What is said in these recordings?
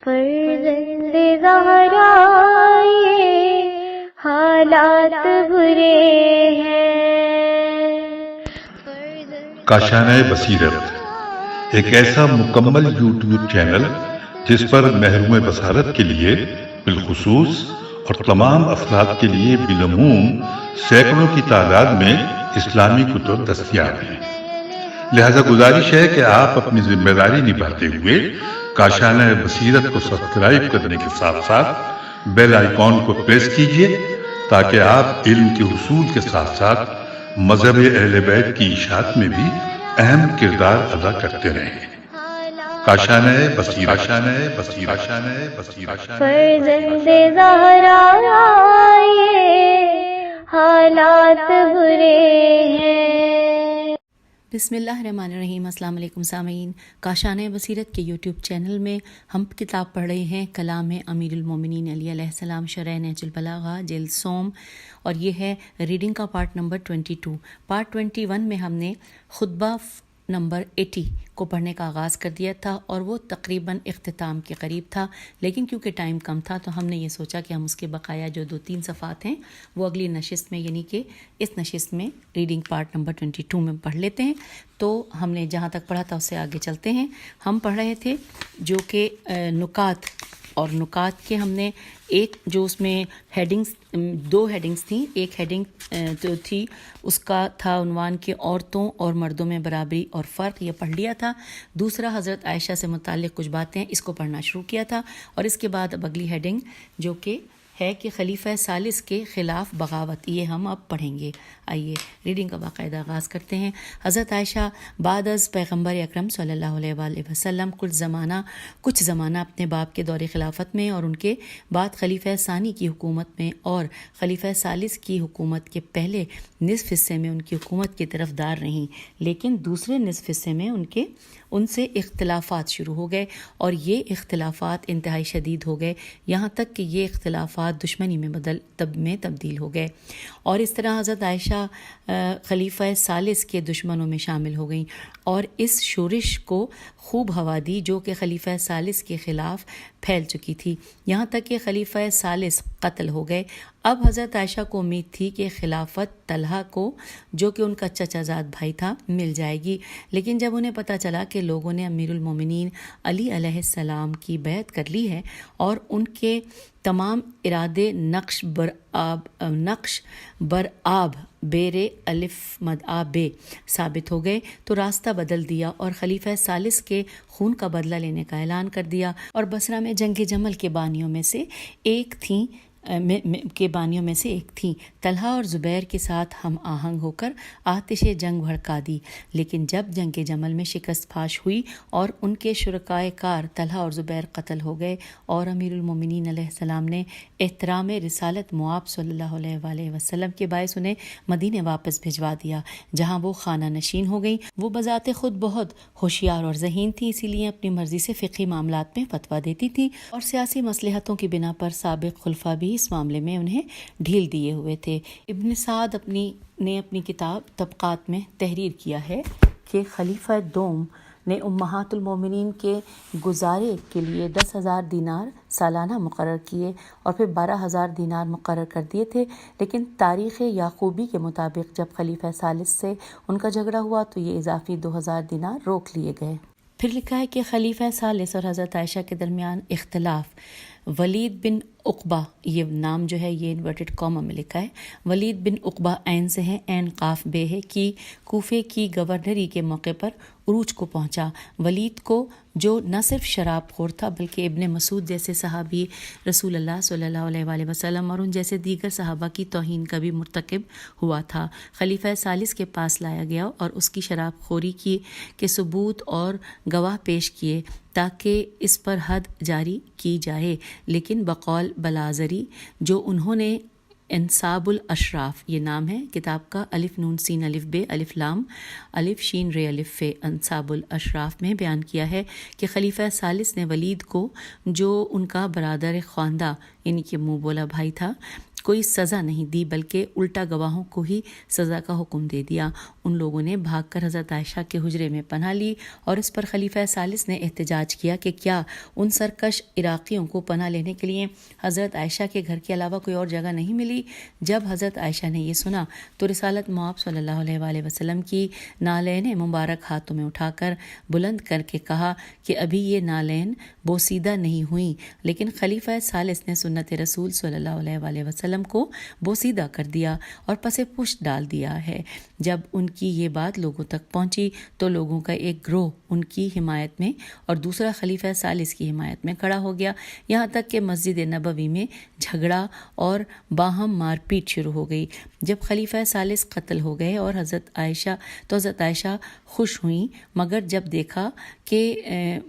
فرزند زہرا یہ حالات برے ہیں. کاشانۂ بصیرت ایک ایسا مکمل یوٹیوب چینل جس پر محروم بصارت کے لیے بالخصوص اور تمام افراد کے لیے بالعموم سینکڑوں کی تعداد میں اسلامی کتب دستیاب ہیں. لہذا گزارش ہے کہ آپ اپنی ذمہ داری نبھاتے ہوئے کاشانۂ بصیرت کو سبسکرائب کرنے کے ساتھ ساتھ بیل آئیکن کو پریس کیجیے تاکہ آپ علم کے حصول کے ساتھ ساتھ مذہب اہل بیت کی اشاعت میں بھی اہم کردار ادا کرتے رہیں. کاشانۂ بصیرت. فرزند زہرا یہ حالات برے ہیں. بسم اللہ الرحمن الرحیم. السلام علیکم سامعین. کاشانۂ بصیرت کے یوٹیوب چینل میں ہم کتاب پڑھ رہے ہیں کلام امیر المومنین علی علیہ السلام شرح نہج البلاغہ جلد سوم، اور یہ ہے ریڈنگ کا پارٹ نمبر 22. پارٹ 21 میں ہم نے خطبہ نمبر 80 کو پڑھنے کا آغاز کر دیا تھا اور وہ تقریباً اختتام کے قریب تھا، لیکن کیونکہ ٹائم کم تھا تو ہم نے یہ سوچا کہ ہم اس کے بقایا جو 2-3 صفحات ہیں وہ اگلی نشست میں، یعنی کہ اس نشست میں ریڈنگ پارٹ نمبر 22 میں پڑھ لیتے ہیں. تو ہم نے جہاں تک پڑھا تھا اس سے آگے چلتے ہیں. ہم پڑھ رہے تھے جو کہ نکات، اور نکات کے ہم نے ایک جو اس میں ہیڈنگز، 2 ہیڈنگز تھیں. ایک ہیڈنگ جو تھی اس کا تھا عنوان کہ عورتوں اور مردوں میں برابری اور فرق، یہ پڑھ لیا تھا. دوسرا حضرت عائشہ سے متعلق کچھ باتیں، اس کو پڑھنا شروع کیا تھا. اور اس کے بعد اب اگلی ہیڈنگ جو کہ ہے کہ خلیفہ ثالث کے خلاف بغاوت، یہ ہم اب پڑھیں گے. آئیے ریڈنگ کا باقاعدہ آغاز کرتے ہیں. حضرت عائشہ بعد از پیغمبر اکرم صلی اللہ علیہ وآلہ وسلم کچھ زمانہ اپنے باپ کے دور خلافت میں اور ان کے بعد خلیفہ ثانی کی حکومت میں اور خلیفہ ثالث کی حکومت کے پہلے نصف حصے میں ان کی حکومت کی طرفدار رہیں، لیکن دوسرے نصف حصے میں ان سے اختلافات شروع ہو گئے، اور یہ اختلافات انتہائی شدید ہو گئے، یہاں تک کہ یہ اختلافات دشمنی میں تبدیل ہو گئے. اور اس طرح حضرت عائشہ خلیفہ ثالث کے دشمنوں میں شامل ہو گئیں اور اس شورش کو خوب ہوا دی جو کہ خلیفہ ثالث کے خلاف پھیل چکی تھی، یہاں تک کہ خلیفہ ثالث قتل ہو گئے. اب حضرت عائشہ کو امید تھی کہ خلافت طلحہ کو، جو کہ ان کا چچا زاد بھائی تھا، مل جائے گی، لیکن جب انہیں پتہ چلا کہ لوگوں نے امیر المومنین علی علیہ السلام کی بیعت کر لی ہے اور ان کے تمام ارادے نقش بر آب بیرے الف مد آ بے ثابت ہو گئے، تو راستہ بدل دیا اور خلیفہ ثالث کے خون کا بدلہ لینے کا اعلان کر دیا. اور بصرہ میں جنگ جمل کے بانیوں میں سے ایک تھیں طلحہ اور زبیر کے ساتھ ہم آہنگ ہو کر آتش جنگ بھڑکا دی. لیکن جب جنگ جمل میں شکست پاش ہوئی اور ان کے شرکائے کار طلحہ اور زبیر قتل ہو گئے اور امیر المومنین علیہ السلام نے احترام رسالت مؤاب صلی اللہ علیہ وآلہ وسلم کے باعث انہیں مدینے واپس بھجوا دیا، جہاں وہ خانہ نشین ہو گئیں. وہ بذات خود بہت ہوشیار اور ذہین تھی، اسی لیے اپنی مرضی سے فقہی معاملات میں فتویٰ دیتی تھی، اور سیاسی مصلحتوں کی بنا پر سابق خلفاء بھی اس معاملے میں انہیں ڈھیل دیے ہوئے تھے. ابن سعد نے اپنی کتاب طبقات میں تحریر کیا ہے کہ خلیفہ دوم نے امہات المومنین کے گزارے کے لیے 10,000 دینار سالانہ مقرر کیے اور پھر 12,000 دینار مقرر کر دیے تھے، لیکن تاریخ یعقوبی کے مطابق جب خلیفہ ثالث سے ان کا جھگڑا ہوا تو یہ اضافی 2,000 دینار روک لیے گئے. پھر لکھا ہے کہ خلیفہ ثالث اور حضرت عائشہ کے درمیان اختلاف. ولید بن عقبہ، یہ نام جو ہے یہ انورٹڈ کاما میں لکھا ہے، ولید بن عقبہ عین سے ہے، عین قاف بے ہے، کی کوفے کی گورنری کے موقع پر عروج کو پہنچا. ولید کو جو نہ صرف شراب خور تھا بلکہ ابن مسعود جیسے صحابی رسول اللہ صلی اللہ علیہ وآلہ وسلم اور ان جیسے دیگر صحابہ کی توہین کا بھی مرتکب ہوا تھا. خلیفہ ثالث کے پاس لایا گیا اور اس کی شراب خوری کے ثبوت اور گواہ پیش کیے تاکہ اس پر حد جاری کی جائے، لیکن بقول بلازری جو انہوں نے انصاب الاشراف، یہ نام ہے کتاب کا، الف نون سین الف بے الف لام الف شین رے الف فے، انصاب الاشراف میں بیان کیا ہے کہ خلیفہ ثالث نے ولید کو، جو ان کا برادر خواندہ یعنی کہ منہ بولا بھائی تھا، کوئی سزا نہیں دی بلکہ الٹا گواہوں کو ہی سزا کا حکم دے دیا۔ ان لوگوں نے بھاگ کر حضرت عائشہ کے حجرے میں پناہ لی اور اس پر خلیفہ ثالث نے احتجاج کیا کہ کیا ان سرکش عراقیوں کو پناہ لینے کے لیے حضرت عائشہ کے گھر کے علاوہ کوئی اور جگہ نہیں ملی؟ جب حضرت عائشہ نے یہ سنا تو رسالت مآب صلی اللہ علیہ وآلہ وسلم کی نالین مبارک ہاتھوں میں اٹھا کر بلند کر کے کہا کہ ابھی یہ نالین بوسیدہ نہیں ہوئیں، لیکن خلیفہ ثالث نے سنت رسول صلی اللہ علیہ وآلہ وسلم کو بوسیدہ کر دیا اور پس پشت ڈال دیا ہے۔ جب ان کی یہ بات لوگوں تک پہنچی تو لوگوں کا ایک گروہ ان کی حمایت میں اور دوسرا خلیفہ ثالث کی حمایت میں کھڑا ہو گیا، یہاں تک کہ مسجد نبوی میں جھگڑا اور باہم مار پیٹ شروع ہو گئی۔ جب خلیفہ ثالث قتل ہو گئے اور حضرت عائشہ خوش ہوئیں، مگر جب دیکھا کہ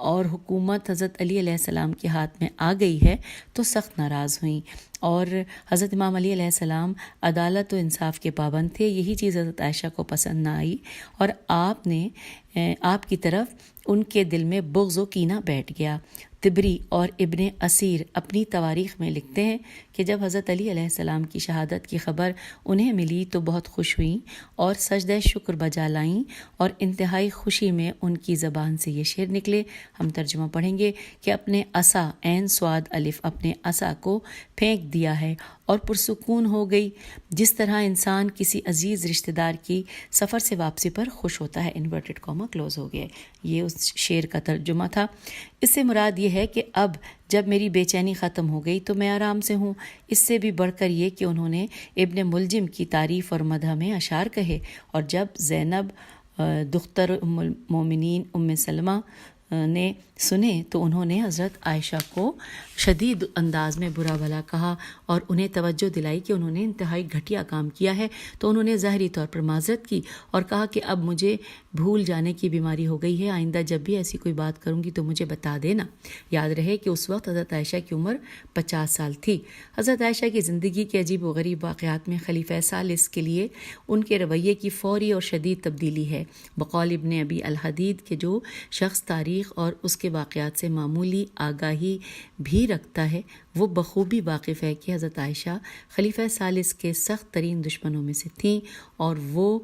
اور حکومت حضرت علی علیہ السلام کے ہاتھ میں آ گئی ہے تو سخت ناراض ہوئیں۔ اور حضرت امام علی علیہ السلام عدالت و انصاف کے پابند تھے، یہی چیز حضرت عائشہ کو پسند نہ آئی اور آپ کی طرف ان کے دل میں بغض و کینہ بیٹھ گیا۔ طبری اور ابن اسیر اپنی تواریخ میں لکھتے ہیں کہ جب حضرت علی علیہ السلام کی شہادت کی خبر انہیں ملی تو بہت خوش ہوئیں اور سجدہ شکر بجا لائیں، اور انتہائی خوشی میں ان کی زبان سے یہ شعر نکلے، ہم ترجمہ پڑھیں گے کہ اپنے عصا عین صاد الف اپنے عصا کو پھینک دیا ہے اور پرسکون ہو گئی، جس طرح انسان کسی عزیز رشتہ دار کی سفر سے واپسی پر خوش ہوتا ہے۔ انورٹڈ کاما کلوز ہو گیا۔ یہ اس شعر کا ترجمہ تھا۔ اس سے مراد یہ ہے کہ اب جب میری بے چینی ختم ہو گئی تو میں آرام سے ہوں۔ اس سے بھی بڑھ کر یہ کہ انہوں نے ابن ملجم کی تعریف اور مدح میں اشعار کہے، اور جب زینب دختر ام المومنین ام سلمہ نے سنے تو انہوں نے حضرت عائشہ کو شدید انداز میں برا بھلا کہا اور انہیں توجہ دلائی کہ انہوں نے انتہائی گھٹیا کام کیا ہے، تو انہوں نے ظاہری طور پر معذرت کی اور کہا کہ اب مجھے بھول جانے کی بیماری ہو گئی ہے، آئندہ جب بھی ایسی کوئی بات کروں گی تو مجھے بتا دینا۔ یاد رہے کہ اس وقت حضرت عائشہ کی عمر 50 سال تھی۔ حضرت عائشہ کی زندگی کے عجیب و غریب واقعات میں خلیفہ ثالث کے لیے ان کے رویے کی فوری اور شدید تبدیلی ہے۔ بقول ابن ابی الحدید کہ جو شخص تاریخ اور اس کے واقعات سے معمولی آگاہی بھی رکھتا ہے وہ بخوبی واقف ہے کہ حضرت عائشہ خلیفہ ثالث کے سخت ترین دشمنوں میں سے تھیں، اور وہ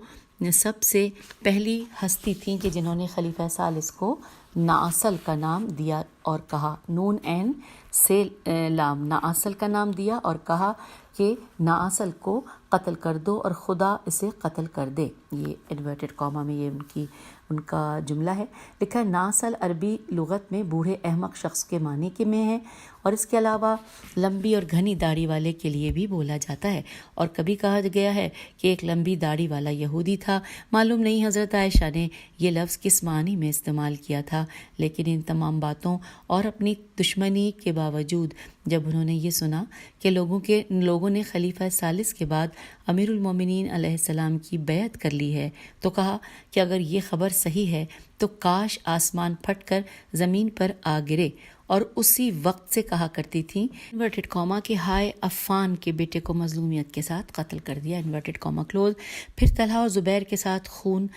سب سے پہلی ہستی تھیں کہ جنہوں نے خلیفہ ثالث کو ناصل کا نام دیا اور کہا، نون عین سے لام، ناصل کا نام دیا اور کہا کہ ناصل کو قتل کر دو اور خدا اسے قتل کر دے۔ یہ انورٹڈ کاما میں یہ ان کا جملہ ہے۔ لکھا ہے ناصل عربی لغت میں بوڑھے احمق شخص کے معنی کے میں ہے، اور اس کے علاوہ لمبی اور گھنی داڑھی والے کے لیے بھی بولا جاتا ہے، اور کبھی کہا گیا ہے کہ ایک لمبی داڑھی والا یہودی تھا۔ معلوم نہیں حضرت عائشہ نے یہ لفظ کس معنی میں استعمال کیا تھا، لیکن ان تمام باتوں اور اپنی دشمنی کے باوجود جب انہوں نے یہ سنا کہ لوگوں نے خلیفہ ثالث کے بعد امیر المومنین علیہ السلام کی بیعت کر لی ہے تو کہا کہ اگر یہ خبر صحیح ہے تو کاش آسمان پھٹ کر زمین پر آ گرے، اور اسی وقت سے کہا کرتی تھیں انورٹڈ کاما کہ ہائے عفان کے بیٹے کو مظلومیت کے ساتھ قتل کر دیا، انورٹڈ کاما کلوز۔ پھر طلحہ اور زبیر کے ساتھ خون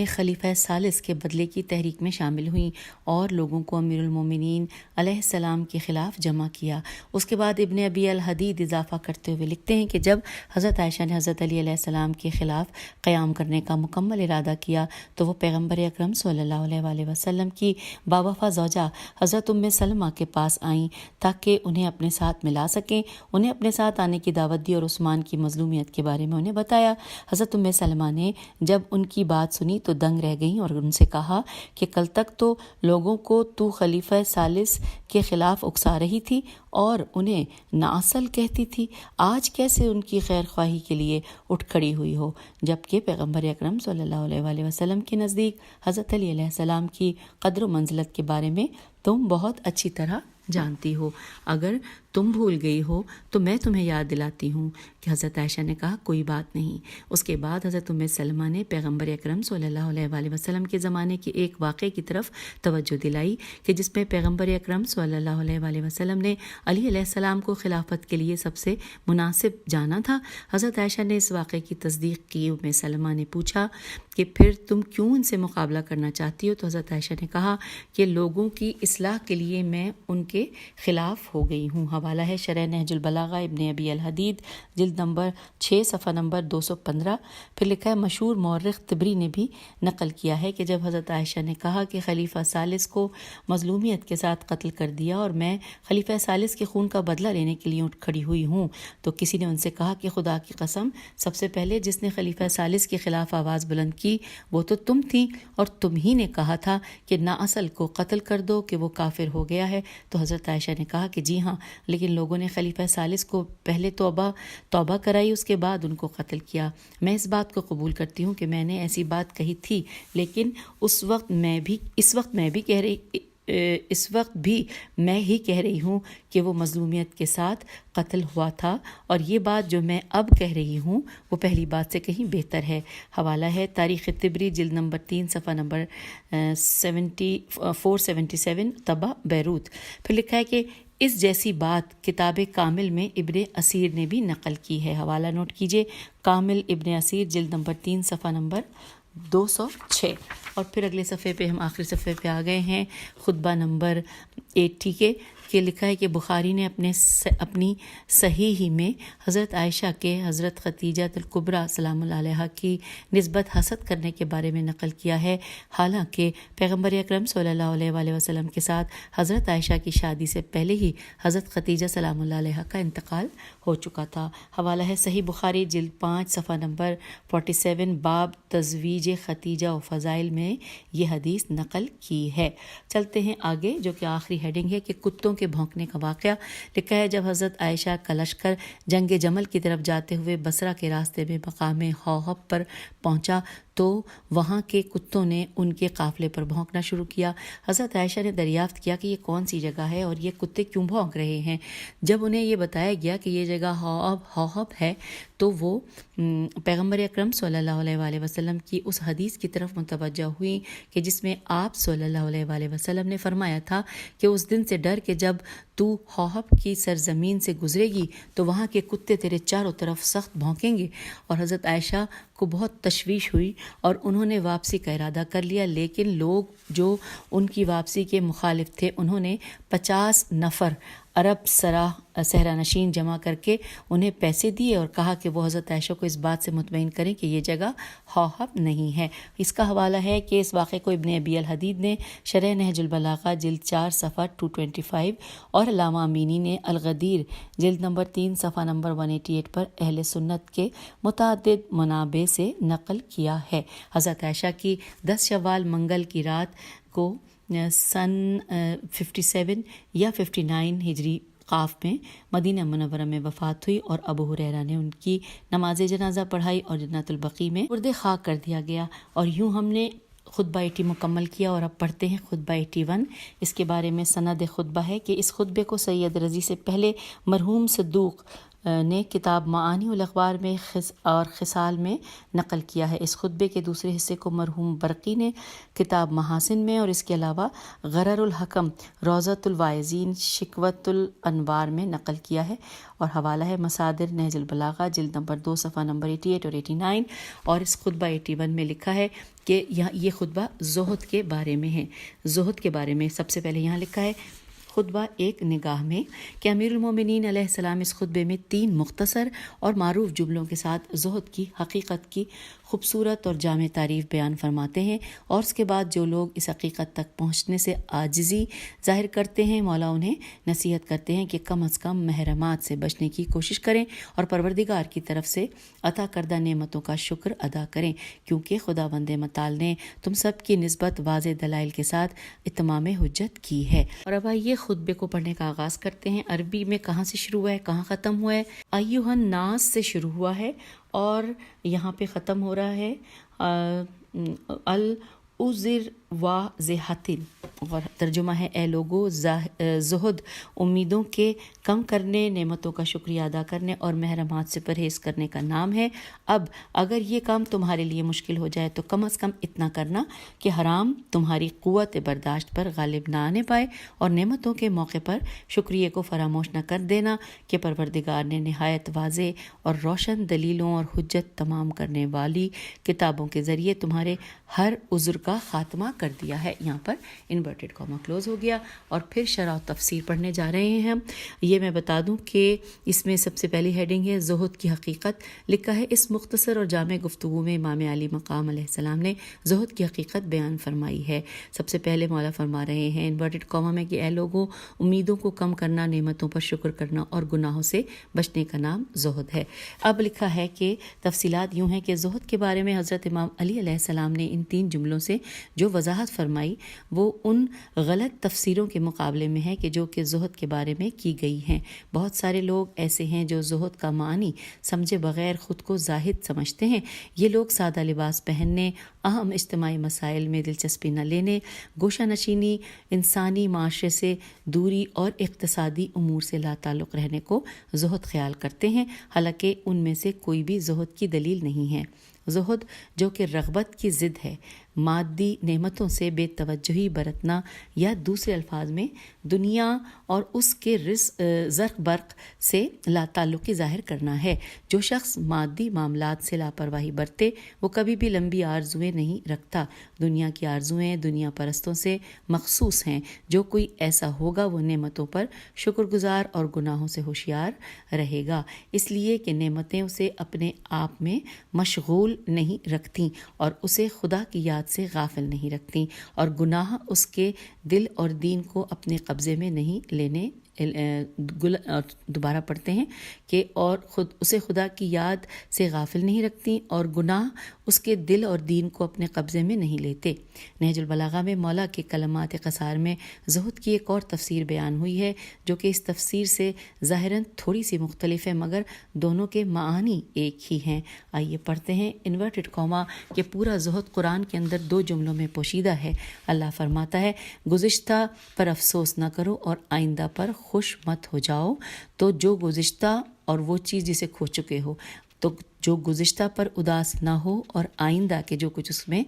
خلیفہ ثالث کے بدلے کی تحریک میں شامل ہوئیں اور لوگوں کو امیر المومنین علیہ السلام کے خلاف جمع کیا۔ اس کے بعد ابن ابی الحدید اضافہ کرتے ہوئے لکھتے ہیں کہ جب حضرت عائشہ نے حضرت علی علیہ السلام کے خلاف قیام کرنے کا مکمل ارادہ کیا تو وہ پیغمبر اکرم صلی اللہ علیہ وآلہ وسلم کی باوفا زوجہ حضرت ام سلمہ کے پاس آئیں تاکہ انہیں اپنے ساتھ ملا سکیں۔ انہیں اپنے ساتھ آنے کی دعوت دی اور عثمان کی مظلومیت کے بارے میں انہیں بتایا۔ حضرت ام سلمہ نے جب ان کی بات سنی تو دنگ رہ گئیں اور ان سے کہا کہ کل تک تو لوگوں کو تو خلیفہ ثالث کے خلاف اکسا رہی تھی اور انہیں ناصل کہتی تھی، آج کیسے ان کی خیر خواہی کے لیے اٹھ کھڑی ہوئی ہو، جبکہ پیغمبر اکرم صلی اللہ علیہ وآلہ وسلم کے نزدیک حضرت علی علیہ السلام کی قدر و منزلت کے بارے میں تم بہت اچھی طرح جانتی ہو۔ اگر تم بھول گئی ہو تو میں تمہیں یاد دلاتی ہوں کہ حضرت عائشہ نے کہا کوئی بات نہیں۔ اس کے بعد حضرت ام سلمہ نے پیغمبر اکرم صلی اللہ علیہ وآلہ وسلم کے زمانے کے ایک واقعے کی طرف توجہ دلائی کہ جس میں پیغمبر اکرم صلی اللہ علیہ وآلہ وسلم نے علی علیہ السلام کو خلافت کے لیے سب سے مناسب جانا تھا۔ حضرت عائشہ نے اس واقعے کی تصدیق کی۔ ام سلمہ نے پوچھا کہ پھر تم کیوں ان سے مقابلہ کرنا چاہتی ہو؟ تو حضرت عائشہ نے کہا کہ لوگوں کی اصلاح کے لیے میں ان کے خلاف ہو گئی ہوں۔ حوالہ ہے شرح نہج البلاغہ ابن ابی الحدید جلد نمبر 6 صفحہ نمبر 215۔ پھر لکھا ہے مشہور مورخ طبری نے بھی نقل کیا ہے کہ جب حضرت عائشہ نے کہا کہ خلیفہ ثالث کو مظلومیت کے ساتھ قتل کر دیا اور میں خلیفہ ثالث کے خون کا بدلہ لینے کے لیے اٹھ کھڑی ہوئی ہوں، تو کسی نے ان سے کہا کہ خدا کی قسم، سب سے پہلے جس نے خلیفہ ثالث کے خلاف آواز بلند کی وہ تو تم تھی، اور تم ہی نے کہا تھا کہ نااصل کو قتل کر دو کہ وہ کافر ہو گیا ہے۔ تو حضرت عائشہ نے کہا کہ جی ہاں، لیکن لوگوں نے خلیفہ ثالث کو پہلے توبہ کرائی، اس کے بعد ان کو قتل کیا۔ میں اس بات کو قبول کرتی ہوں کہ میں نے ایسی بات کہی تھی، لیکن اس وقت میں ہی کہہ رہی ہوں کہ وہ مظلومیت کے ساتھ قتل ہوا تھا، اور یہ بات جو میں اب کہہ رہی ہوں وہ پہلی بات سے کہیں بہتر ہے۔ حوالہ ہے تاریخ طبری جلد نمبر 3 صفحہ نمبر 477 طبع بیروت۔ پھر لکھا ہے کہ اس جیسی بات کتاب کامل میں ابن اسیر نے بھی نقل کی ہے۔ حوالہ نوٹ کیجئے، کامل ابن اسیر جلد نمبر 3 صفحہ نمبر 206۔ اور پھر اگلے صفحے پہ ہم آخری صفحے پہ آ گئے ہیں، خطبہ نمبر 80 کہ لکھا ہے کہ بخاری نے اپنی صحیح ہی میں حضرت عائشہ کے حضرت خدیجہ الکبریٰ سلام اللہ علیہا کی نسبت حسد کرنے کے بارے میں نقل کیا ہے، حالانکہ پیغمبر اکرم صلی اللہ علیہ وآلہ وسلم کے ساتھ حضرت عائشہ کی شادی سے پہلے ہی حضرت خدیجہ سلام اللہ علیہا کا انتقال ہو چکا تھا۔ حوالہ ہے صحیح بخاری جلد 5 صفحہ نمبر 47 باب تزویج خدیجہ و فضائل میں یہ حدیث نقل کی ہے۔ چلتے ہیں آگے، جو کہ آخری ہیڈنگ ہے کہ کتوں کے بھونکنے کا واقعہ۔ لکھا ہے جب حضرت عائشہ کا لشکر جنگ جمل کی طرف جاتے ہوئے بصرہ کے راستے میں مقام حوحب پر پہنچا تو وہاں کے کتوں نے ان کے قافلے پر بھونکنا شروع کیا۔ حضرت عائشہ نے دریافت کیا کہ یہ کون سی جگہ ہے اور یہ کتے کیوں بھونک رہے ہیں۔ جب انہیں یہ بتایا گیا کہ یہ جگہ حوحب ہے تو وہ پیغمبر اکرم صلی اللہ علیہ وآلہ وسلم کی اس حدیث کی طرف متوجہ ہوئی کہ جس میں آپ صلی اللہ علیہ وآلہ وسلم نے فرمایا تھا کہ اس دن سے ڈر کہ جب تو حوحب کی سرزمین سے گزرے گی تو وہاں کے کتے تیرے چاروں طرف سخت بھونکیں گے۔ اور حضرت عائشہ کو بہت تشویش ہوئی اور انہوں نے واپسی کا ارادہ کر لیا، لیکن لوگ جو ان کی واپسی کے مخالف تھے انہوں نے 50 نفر عرب صحرا نشین جمع کر کے انہیں پیسے دیے اور کہا کہ وہ حضرت عائشہ کو اس بات سے مطمئن کریں کہ یہ جگہ حوحب نہیں ہے۔ اس کا حوالہ ہے کہ اس واقعے کو ابن ابی الحدید نے شرح نہج البلاغہ جلد 4 صفحہ 225 اور علامہ امینی نے الغدیر جلد نمبر 3 صفحہ نمبر 188 پر اہل سنت کے متعدد منابع سے نقل کیا ہے۔ حضرت عائشہ کی 10 شوال منگل کی رات کو سن 57 یا 59 ہجری قاف میں مدینہ منورہ میں وفات ہوئی، اور ابو ہریرہ نے ان کی نماز جنازہ پڑھائی اور جنت البقیع میں مرد خاک کر دیا گیا۔ اور یوں ہم نے خطبہ 80 مکمل کیا، اور اب پڑھتے ہیں خطبہ 81۔ اس کے بارے میں سند خطبہ ہے کہ اس خطبے کو سید رضی سے پہلے مرحوم صدوق نے کتاب معانی الاخبار میں اور خصال میں نقل کیا ہے۔ اس خطبے کے دوسرے حصے کو مرحوم برقی نے کتاب محاسن میں، اور اس کے علاوہ غرر الحکم روضۃ الواعظین شکوۃ الانوار میں نقل کیا ہے، اور حوالہ ہے مصادر نہج البلاغہ جلد نمبر 2 صفحہ نمبر 88 اور 89۔ اور اس خطبہ 81 میں لکھا ہے کہ یہ خطبہ زہد کے بارے میں ہے۔ زہد کے بارے میں سب سے پہلے یہاں لکھا ہے خطبہ ایک نگاہ میں کہ امیر المومنین علیہ السلام اس خطبے میں 3 مختصر اور معروف جملوں کے ساتھ زہد کی حقیقت کی خوبصورت اور جامع تعریف بیان فرماتے ہیں، اور اس کے بعد جو لوگ اس حقیقت تک پہنچنے سے عاجزی ظاہر کرتے ہیں مولا انہیں نصیحت کرتے ہیں کہ کم از کم محرمات سے بچنے کی کوشش کریں اور پروردگار کی طرف سے عطا کردہ نعمتوں کا شکر ادا کریں، کیونکہ خداوند متعال نے تم سب کی نسبت واضح دلائل کے ساتھ اتمام حجت کی ہے۔ اور اب آئیے خطبے کو پڑھنے کا آغاز کرتے ہیں۔ عربی میں کہاں سے شروع ہوا ہے، کہاں ختم ہوا ہے؟ ایھا الناس سے شروع ہوا ہے اور یہاں پہ ختم ہو رہا ہے العذر واضحۃ، اور ترجمہ ہے اے لوگو زہد امیدوں کے کم کرنے، نعمتوں کا شکریہ ادا کرنے اور محرمات سے پرہیز کرنے کا نام ہے۔ اب اگر یہ کام تمہارے لیے مشکل ہو جائے تو کم از کم اتنا کرنا کہ حرام تمہاری قوت برداشت پر غالب نہ آنے پائے، اور نعمتوں کے موقع پر شکریہ کو فراموش نہ کر دینا کہ پروردگار نے نہایت واضح اور روشن دلیلوں اور حجت تمام کرنے والی کتابوں کے ذریعے تمہارے ہر عذر کا خاتمہ کر کر دیا ہے. یہاں پر انورٹڈ کاما کلوز ہو گیا. اور پھر شرح و تفسیر پڑھنے جا رہے ہیں ہم. یہ میں بتا دوں کہ اس میں سب سے پہلی ہیڈنگ ہے زہد کی حقیقت. لکھا ہے اس مختصر اور جامع گفتگو میں امام علی مقام علیہ السلام نے زہد کی حقیقت بیان فرمائی ہے. سب سے پہلے مولا فرما رہے ہیں انورٹڈ کاما میں کہ اے لوگوں، امیدوں کو کم کرنا، نعمتوں پر شکر کرنا اور گناہوں سے بچنے کا نام زہد ہے. اب لکھا ہے کہ تفصیلات یوں ہیں کہ زہد کے بارے میں حضرت امام علی علیہ السلام نے ان 3 جملوں سے جو وضاحت فرمائی وہ ان غلط تفسیروں کے مقابلے میں ہے کہ جو کہ زہد کے بارے میں کی گئی ہیں. بہت سارے لوگ ایسے ہیں جو زہد کا معنی سمجھے بغیر خود کو زاہد سمجھتے ہیں. یہ لوگ سادہ لباس پہننے، اہم اجتماعی مسائل میں دلچسپی نہ لینے، گوشہ نشینی، انسانی معاشرے سے دوری اور اقتصادی امور سے لا تعلق رہنے کو زہد خیال کرتے ہیں، حالانکہ ان میں سے کوئی بھی زہد کی دلیل نہیں ہے. زہد جو کہ رغبت کی ضد ہے، مادی نعمتوں سے بے توجہی برتنا یا دوسرے الفاظ میں دنیا اور اس کے زرق برق سے لا تعلقی ظاہر کرنا ہے. جو شخص مادی معاملات سے لاپرواہی برتے وہ کبھی بھی لمبی آرزویں نہیں رکھتا. دنیا کی آرزویں دنیا پرستوں سے مخصوص ہیں. جو کوئی ایسا ہوگا وہ نعمتوں پر شکر گزار اور گناہوں سے ہوشیار رہے گا، اس لیے کہ نعمتیں اسے اپنے آپ میں مشغول نہیں رکھتی اور اسے خدا کی یاد سے غافل نہیں رکھتی، اور گناہ اس کے دل اور دین کو اپنے قبضے میں نہیں لینے. دوبارہ پڑھتے ہیں کہ اور اسے خدا کی یاد سے غافل نہیں رکھتی اور گناہ اس کے دل اور دین کو اپنے قبضے میں نہیں لیتے. نہج البلاغہ میں مولا کے کلمات قصار میں زہد کی ایک اور تفسیر بیان ہوئی ہے جو کہ اس تفسیر سے ظاہراً تھوڑی سی مختلف ہے مگر دونوں کے معانی ایک ہی ہیں. آئیے پڑھتے ہیں انورٹڈ کاما کہ پورا زہد قرآن کے اندر 2 جملوں میں پوشیدہ ہے. اللہ فرماتا ہے گزشتہ پر افسوس نہ کرو اور آئندہ پر خوش مت ہو جاؤ. تو جو گزشتہ اور وہ چیز جسے کھو چکے ہو، تو جو گزشتہ پر اداس نہ ہو اور آئندہ کے جو کچھ اس میں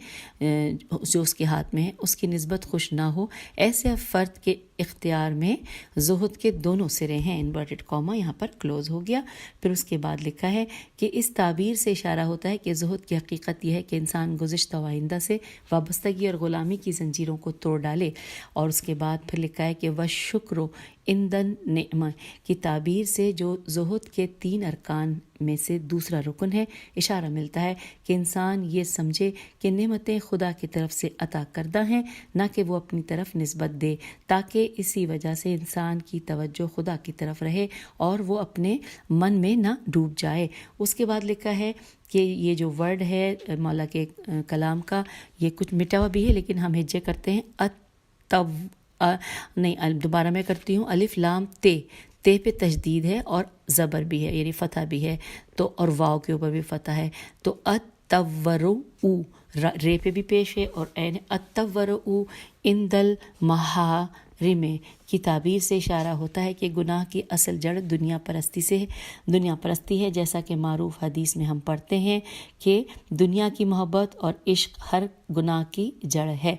جو اس کے ہاتھ میں ہے اس کی نسبت خوش نہ ہو. ایسے فرد کے اختیار میں زہد کے دونوں سرے ہیں. انورٹڈ کاما یہاں پر کلوز ہو گیا. پھر اس کے بعد لکھا ہے کہ اس تعبیر سے اشارہ ہوتا ہے کہ زہد کی حقیقت یہ ہے کہ انسان گزشتہ و آئندہ سے وابستگی اور غلامی کی زنجیروں کو توڑ ڈالے. اور اس کے بعد پھر لکھا ہے کہ وشکر ایندھن نعمہ کی تعبیر سے جو زہد کے 3 ارکان میں سے دوسرا رکن ہے اشارہ ملتا ہے کہ انسان یہ سمجھے کہ نعمتیں خدا کی طرف سے عطا کردہ ہیں، نہ کہ وہ اپنی طرف نسبت دے، تاکہ اسی وجہ سے انسان کی توجہ خدا کی طرف رہے اور وہ اپنے من میں نہ ڈوب جائے. اس کے بعد لکھا ہے کہ یہ جو ورڈ ہے مولا کے کلام کا یہ کچھ مٹا ہوا بھی ہے لیکن ہم ہجے کرتے ہیں دوبارہ میں کرتی ہوں. الف لام تے پہ تشدید ہے اور زبر بھی ہے یعنی فتح بھی ہے تو اور واو کے اوپر بھی فتح ہے. تو اتورو رے پہ بھی پیش ہے اور عین اتورو اندل محارم کی تعبیر سے اشارہ ہوتا ہے کہ گناہ کی اصل جڑ دنیا پرستی ہے. جیسا کہ معروف حدیث میں ہم پڑھتے ہیں کہ دنیا کی محبت اور عشق ہر گناہ کی جڑ ہے.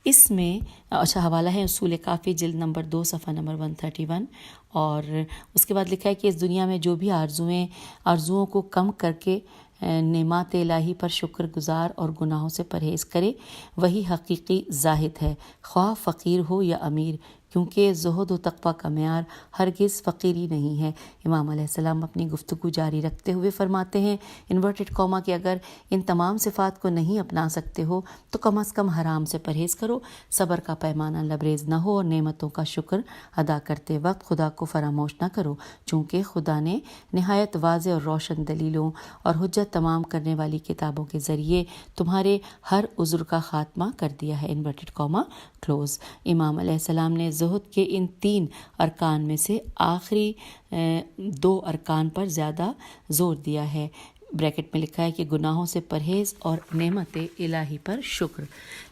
اس میں اچھا حوالہ ہے اصول کافی جلد نمبر 2 صفحہ نمبر 131. اور اس کے بعد لکھا ہے کہ اس دنیا میں جو بھی آرزوؤں کو کم کر کے نعمات الہی پر شکر گزار اور گناہوں سے پرہیز کرے وہی حقیقی زاہد ہے، خواہ فقیر ہو یا امیر، کیونکہ زہد و تقویٰ کا معیار ہرگز فقیری نہیں ہے. امام علیہ السلام اپنی گفتگو جاری رکھتے ہوئے فرماتے ہیں انورٹڈ کاما کہ اگر ان تمام صفات کو نہیں اپنا سکتے ہو تو کم از کم حرام سے پرہیز کرو، صبر کا پیمانہ لبریز نہ ہو اور نعمتوں کا شکر ادا کرتے وقت خدا کو فراموش نہ کرو، چونکہ خدا نے نہایت واضح اور روشن دلیلوں اور حجت تمام کرنے والی کتابوں کے ذریعے تمہارے ہر عذر کا خاتمہ کر دیا ہے. Inverted comma close. امام علیہ السلام نے زہد کے ان 3 ارکان میں سے آخری 2 ارکان پر زیادہ زور دیا ہے. بریکٹ میں لکھا ہے کہ گناہوں سے پرہیز اور نعمت الہی پر شکر.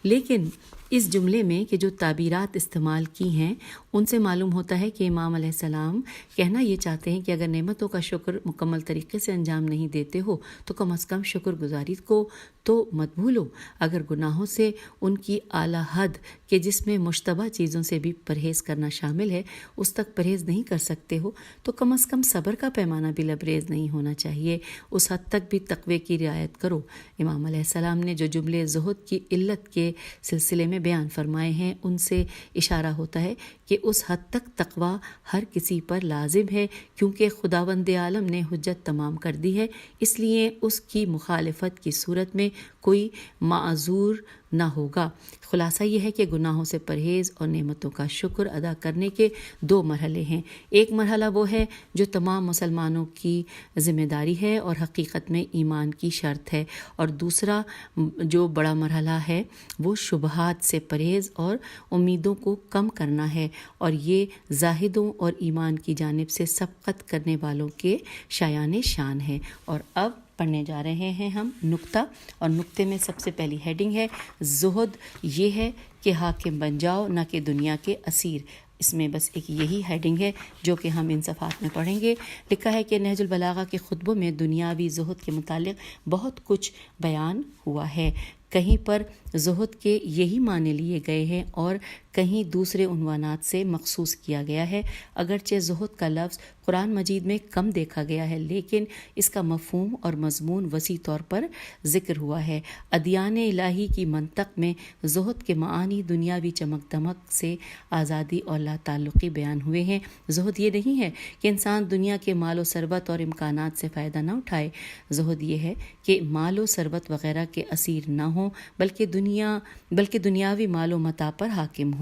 لیکن اس جملے میں کہ جو تعبیرات استعمال کی ہیں ان سے معلوم ہوتا ہے کہ امام علیہ السلام کہنا یہ چاہتے ہیں کہ اگر نعمتوں کا شکر مکمل طریقے سے انجام نہیں دیتے ہو تو کم از کم شکر گزاری کو تو مت بھولو. اگر گناہوں سے ان کی اعلیٰ حد کہ جس میں مشتبہ چیزوں سے بھی پرہیز کرنا شامل ہے اس تک پرہیز نہیں کر سکتے ہو تو کم از کم صبر کا پیمانہ بھی لبریز نہیں ہونا چاہیے، اس حد تک بھی تقوی کی رعایت کرو. امام علیہ السلام نے جو جملے زہد کی علت کے سلسلے میں بیان فرمائے ہیں ان سے اشارہ ہوتا ہے کہ اس حد تک تقویٰ ہر کسی پر لازم ہے، کیونکہ خداوند عالم نے حجت تمام کر دی ہے، اس لیے اس کی مخالفت کی صورت میں کوئی معذور نہ ہوگا۔ خلاصہ یہ ہے کہ گناہوں سے پرہیز اور نعمتوں کا شکر ادا کرنے کے 2 مرحلے ہیں۔ ایک مرحلہ وہ ہے جو تمام مسلمانوں کی ذمہ داری ہے اور حقیقت میں ایمان کی شرط ہے، اور دوسرا جو بڑا مرحلہ ہے وہ شبہات سے پرہیز اور امیدوں کو کم کرنا ہے، اور یہ زاہدوں اور ایمان کی جانب سے سبقت کرنے والوں کے شایان شان ہے۔ اور اب پڑھنے جا رہے ہیں ہم نکتہ، اور نکتے میں سب سے پہلی ہیڈنگ ہے زہد یہ ہے کہ حاکم بن جاؤ نہ کہ دنیا کے اسیر۔ اس میں بس ایک یہی ہیڈنگ ہے جو کہ ہم ان صفحات میں پڑھیں گے۔ لکھا ہے کہ نہج البلاغہ کے خطبوں میں دنیاوی زہد کے متعلق بہت کچھ بیان ہوا ہے۔ کہیں پر زہد کے یہی معنی لیے گئے ہیں اور کہیں دوسرے عنوانات سے مخصوص کیا گیا ہے۔ اگرچہ زہد کا لفظ قرآن مجید میں کم دیکھا گیا ہے، لیکن اس کا مفہوم اور مضمون وسیع طور پر ذکر ہوا ہے۔ ادیان الہی کی منطق میں زہد کے معانی دنیاوی چمک دمک سے آزادی اور لا تعلقی بیان ہوئے ہیں۔ زہد یہ نہیں ہے کہ انسان دنیا کے مال و ثروت اور امکانات سے فائدہ نہ اٹھائے، زہد یہ ہے کہ مال و ثروت وغیرہ کے اسیر نہ ہوں، بلکہ دنیاوی مال و متاع پر حاکم ہوں۔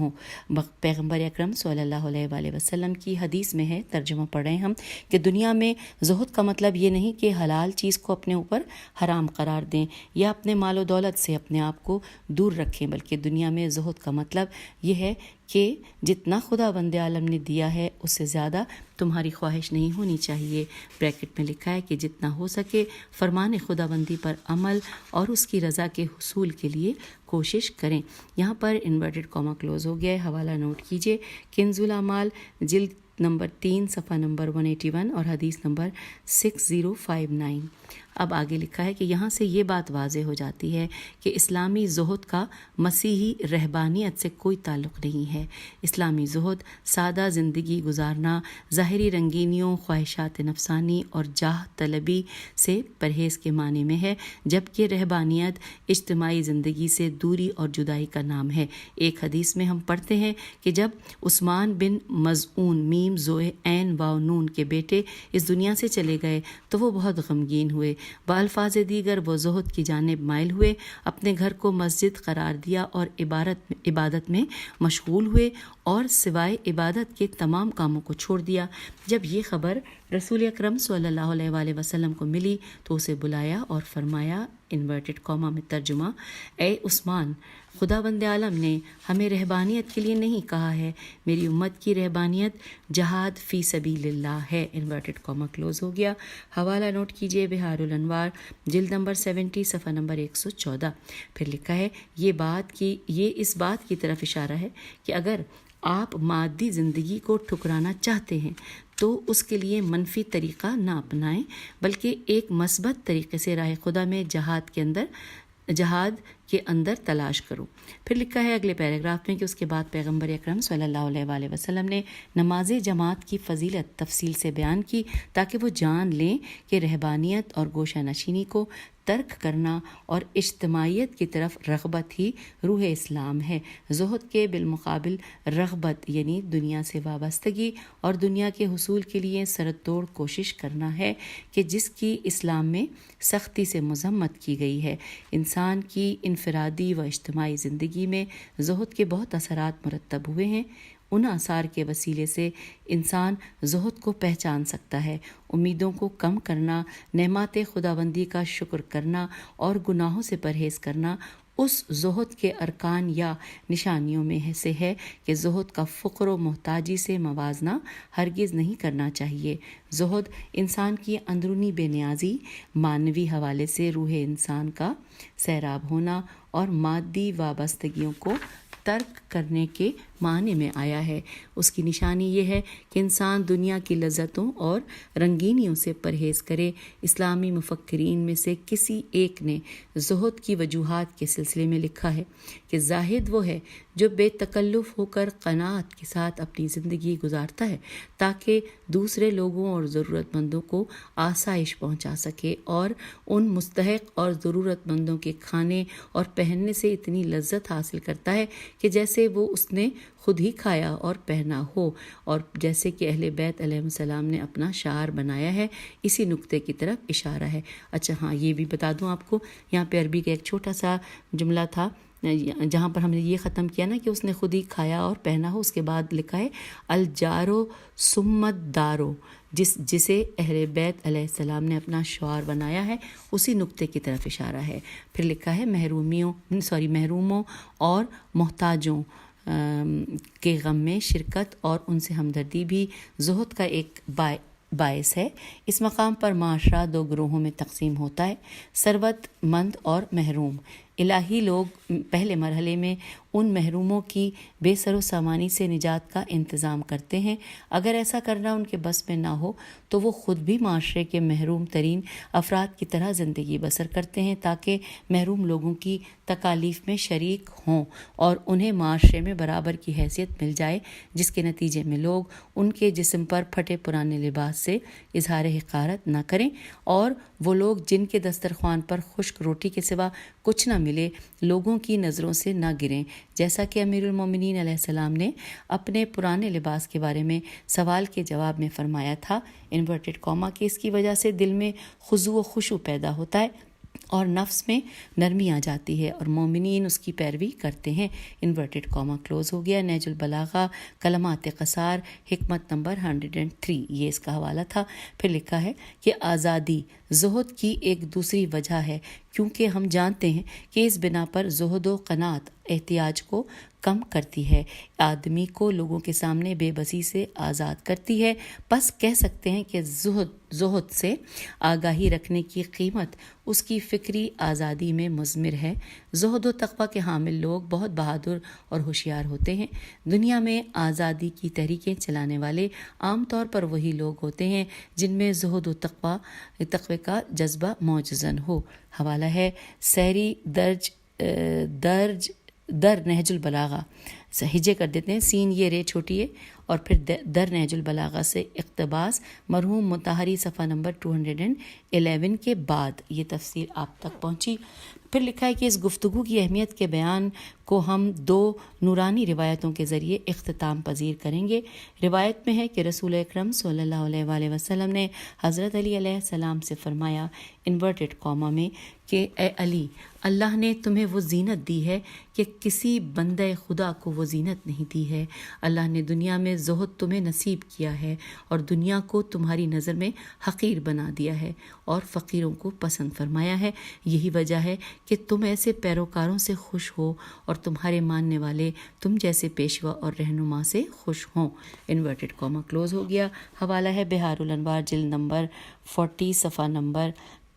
پیغمبر اکرم صلی اللہ علیہ وآلہ وسلم کی حدیث میں ہے، ترجمہ پڑھ رہے ہیں ہم، کہ دنیا میں زہد کا مطلب یہ نہیں کہ حلال چیز کو اپنے اوپر حرام قرار دیں یا اپنے مال و دولت سے اپنے آپ کو دور رکھیں، بلکہ دنیا میں زہد کا مطلب یہ ہے کہ جتنا خداوند عالم نے دیا ہے اس سے زیادہ تمہاری خواہش نہیں ہونی چاہیے۔ بریکٹ میں لکھا ہے کہ جتنا ہو سکے فرمان خداوندی پر عمل اور اس کی رضا کے حصول کے لیے کوشش کریں۔ یہاں پر انورٹڈ کاما کلوز ہو گیا ہے، حوالہ نوٹ کیجئے، کنز الاعمال جلد نمبر 3 صفحہ نمبر 181 اور حدیث نمبر 6059۔ اب آگے لکھا ہے کہ یہاں سے یہ بات واضح ہو جاتی ہے کہ اسلامی زہد کا مسیحی رہبانیت سے کوئی تعلق نہیں ہے۔ اسلامی زہد سادہ زندگی گزارنا، ظاہری رنگینیوں، خواہشات نفسانی اور جاہ طلبی سے پرہیز کے معنی میں ہے، جبکہ رہبانیت اجتماعی زندگی سے دوری اور جدائی کا نام ہے۔ ایک حدیث میں ہم پڑھتے ہیں کہ جب عثمان بن مظعون میم زوئے عین واو نون کے بیٹے اس دنیا سے چلے گئے تو وہ بہت غمگین ہوئے۔ بالفاظ دیگر وہ زہد کی جانب مائل ہوئے، اپنے گھر کو مسجد قرار دیا اور عبادت میں مشغول ہوئے اور سوائے عبادت کے تمام کاموں کو چھوڑ دیا۔ جب یہ خبر رسول اکرم صلی اللہ علیہ وآلہ وسلم کو ملی تو اسے بلایا اور فرمایا، انورٹڈ کاما میں ترجمہ، اے عثمان، خداوند عالم نے ہمیں رہبانیت کے لیے نہیں کہا ہے، میری امت کی رہبانیت جہاد فی سبیل اللہ ہے۔ انورٹڈ کاما کلوز ہو گیا۔ حوالہ نوٹ کیجئے، بہار الانوار جلد نمبر 70 صفحہ نمبر 114۔ پھر لکھا ہے یہ اس بات کی طرف اشارہ ہے کہ اگر آپ مادی زندگی کو ٹھکرانا چاہتے ہیں تو اس کے لیے منفی طریقہ نہ اپنائیں، بلکہ ایک مثبت طریقے سے راہ خدا میں جہاد کے اندر تلاش کرو۔ پھر لکھا ہے اگلے پیراگراف میں کہ اس کے بعد پیغمبر اکرم صلی اللہ علیہ وآلہ وسلم نے نماز جماعت کی فضیلت تفصیل سے بیان کی تاکہ وہ جان لیں کہ رہبانیت اور گوشہ نشینی کو ترک کرنا اور اجتماعیت کی طرف رغبت ہی روح اسلام ہے۔ زہد کے بالمقابل رغبت یعنی دنیا سے وابستگی اور دنیا کے حصول کے لیے سرتوڑ کوشش کرنا ہے کہ جس کی اسلام میں سختی سے مذمت کی گئی ہے۔ انسان کی انفرادی و اجتماعی زندگی میں زہد کے بہت اثرات مرتب ہوئے ہیں۔ ان آثار کے وسیلے سے انسان زہد کو پہچان سکتا ہے۔ امیدوں کو کم کرنا، نعمات خداوندی کا شکر کرنا اور گناہوں سے پرہیز کرنا اس زہد کے ارکان یا نشانیوں میں سے ہے کہ زہد کا فقر و محتاجی سے موازنہ ہرگز نہیں کرنا چاہیے۔ زہد انسان کی اندرونی بے نیازی، معنوی حوالے سے روح انسان کا سیراب ہونا اور مادی وابستگیوں کو ترک کرنے کے معنی میں آیا ہے۔ اس کی نشانی یہ ہے کہ انسان دنیا کی لذتوں اور رنگینیوں سے پرہیز کرے۔ اسلامی مفکرین میں سے کسی ایک نے زہد کی وجوہات کے سلسلے میں لکھا ہے کہ زاہد وہ ہے جو بے تکلف ہو کر قناعت کے ساتھ اپنی زندگی گزارتا ہے تاکہ دوسرے لوگوں اور ضرورت مندوں کو آسائش پہنچا سکے، اور ان مستحق اور ضرورت مندوں کے کھانے اور پہننے سے اتنی لذت حاصل کرتا ہے کہ جیسے وہ اس نے خود ہی کھایا اور پہنا ہو، اور جیسے کہ اہل بیت علیہ السلام نے اپنا شعار بنایا ہے، اسی نقطے کی طرف اشارہ ہے۔ اچھا ہاں، یہ بھی بتا دوں آپ کو، یہاں پہ عربی کا ایک چھوٹا سا جملہ تھا جہاں پر ہم نے یہ ختم کیا نا کہ اس نے خود ہی کھایا اور پہنا ہو، اس کے بعد لکھا ہے الجارو سمت دارو، جسے اہل بیت علیہ السلام نے اپنا شعار بنایا ہے، اسی نقطے کی طرف اشارہ ہے۔ پھر لکھا ہے محروموں اور محتاجوں کے غم میں شرکت اور ان سے ہمدردی بھی زہد کا ایک باعث ہے۔ اس مقام پر معاشرہ دو گروہوں میں تقسیم ہوتا ہے، ثروت مند اور محروم۔ الہی لوگ پہلے مرحلے میں ان محروموں کی بے سر و سامانی سے نجات کا انتظام کرتے ہیں۔ اگر ایسا کرنا ان کے بس میں نہ ہو تو وہ خود بھی معاشرے کے محروم ترین افراد کی طرح زندگی بسر کرتے ہیں تاکہ محروم لوگوں کی تکالیف میں شریک ہوں اور انہیں معاشرے میں برابر کی حیثیت مل جائے، جس کے نتیجے میں لوگ ان کے جسم پر پھٹے پرانے لباس سے اظہار حقارت نہ کریں، اور وہ لوگ جن کے دسترخوان پر خشک روٹی کے سوا کچھ نہ ملے لوگوں کی نظروں سے نہ گریں، جیسا کہ امیر المومنین علیہ السلام نے اپنے پرانے لباس کے بارے میں سوال کے جواب میں فرمایا تھا، انورٹڈ کاما کہ اس کی وجہ سے دل میں خضوع و خشوع پیدا ہوتا ہے اور نفس میں نرمی آ جاتی ہے اور مومنین اس کی پیروی کرتے ہیں، انورٹڈ کاما کلوز ہو گیا۔ نہج البلاغہ کلمات قصار حکمت نمبر 103، یہ اس کا حوالہ تھا۔ پھر لکھا ہے کہ آزادی زہد کی ایک دوسری وجہ ہے، کیونکہ ہم جانتے ہیں کہ اس بنا پر زہد و قناعت احتیاج کو کم کرتی ہے، آدمی کو لوگوں کے سامنے بے بسی سے آزاد کرتی ہے۔ بس کہہ سکتے ہیں کہ زہد سے آگاہی رکھنے کی قیمت اس کی فکری آزادی میں مضمر ہے۔ زہد و تقوی کے حامل لوگ بہت بہادر اور ہوشیار ہوتے ہیں۔ دنیا میں آزادی کی تحریکیں چلانے والے عام طور پر وہی لوگ ہوتے ہیں جن میں زہد و تقوی کا جذبہ موجزن ہو۔ حوالہ ہے سحری در نہج البلاغہ، ہجے کر دیتے ہیں، سین یہ رے چھوٹی ہے، اور پھر در نہج البلاغہ سے اقتباس مرحوم مطہری صفحہ نمبر 211 کے بعد یہ تفسیر آپ تک پہنچی۔ پھر لکھا ہے کہ اس گفتگو کی اہمیت کے بیان کو ہم 2 نورانی روایتوں کے ذریعے اختتام پذیر کریں گے۔ روایت میں ہے کہ رسول اکرم صلی اللہ علیہ وآلہ وسلم نے حضرت علی علیہ السلام سے فرمایا، انورٹڈ کاما میں، کہ اے علی، اللہ نے تمہیں وہ زینت دی ہے کہ کسی بندہ خدا کو وہ زینت نہیں دی ہے۔ اللہ نے دنیا میں زہد تمہیں نصیب کیا ہے اور دنیا کو تمہاری نظر میں حقیر بنا دیا ہے اور فقیروں کو پسند فرمایا ہے۔ یہی وجہ ہے کہ تم ایسے پیروکاروں سے خوش ہو اور تمہارے ماننے والے تم جیسے پیشوا اور رہنما سے خوش ہوں۔ انورٹڈ کاما کلوز ہو گیا۔ حوالہ ہے بہار الانوار جلد نمبر 40 صفحہ نمبر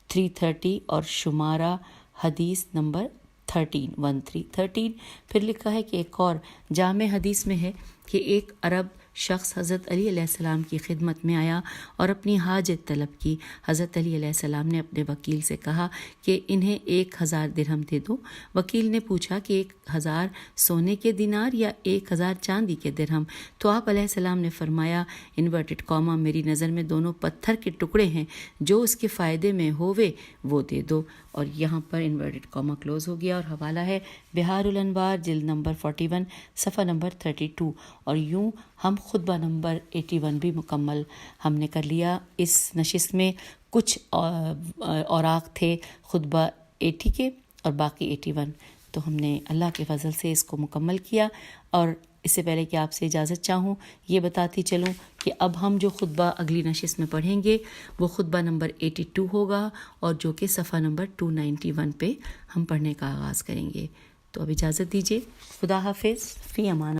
330 اور شمارہ حدیث نمبر 13 پھر لکھا ہے کہ ایک اور جامع حدیث میں ہے کہ ایک عرب شخص حضرت علی علیہ السلام کی خدمت میں آیا اور اپنی حاجت طلب کی۔ حضرت علی علیہ السلام نے اپنے وکیل سے کہا کہ انہیں 1000 درہم دے دو۔ وکیل نے پوچھا کہ 1000 سونے کے دینار یا 1000 چاندی کے درہم؟ تو آپ علیہ السلام نے فرمایا، انورٹڈ کاما میری نظر میں دونوں پتھر کے ٹکڑے ہیں، جو اس کے فائدے میں ہووے وہ دے دو۔ اور یہاں پر انورٹڈ کاما کلوز ہو گیا اور حوالہ ہے بہار الانوار جلد نمبر 41 صفحہ نمبر 32۔ اور یوں ہم خطبہ نمبر 81 بھی مکمل ہم نے کر لیا۔ اس نشست میں کچھ اوراق تھے خطبہ 80 کے اور باقی 81، تو ہم نے اللہ کے فضل سے اس کو مکمل کیا۔ اور اس سے پہلے کہ آپ سے اجازت چاہوں، یہ بتاتی چلوں کہ اب ہم جو خطبہ اگلی نشست میں پڑھیں گے وہ خطبہ نمبر 82 ہوگا، اور جو کہ صفحہ نمبر 291 پہ ہم پڑھنے کا آغاز کریں گے۔ تو اب اجازت دیجیے، خدا حافظ، فی امان۔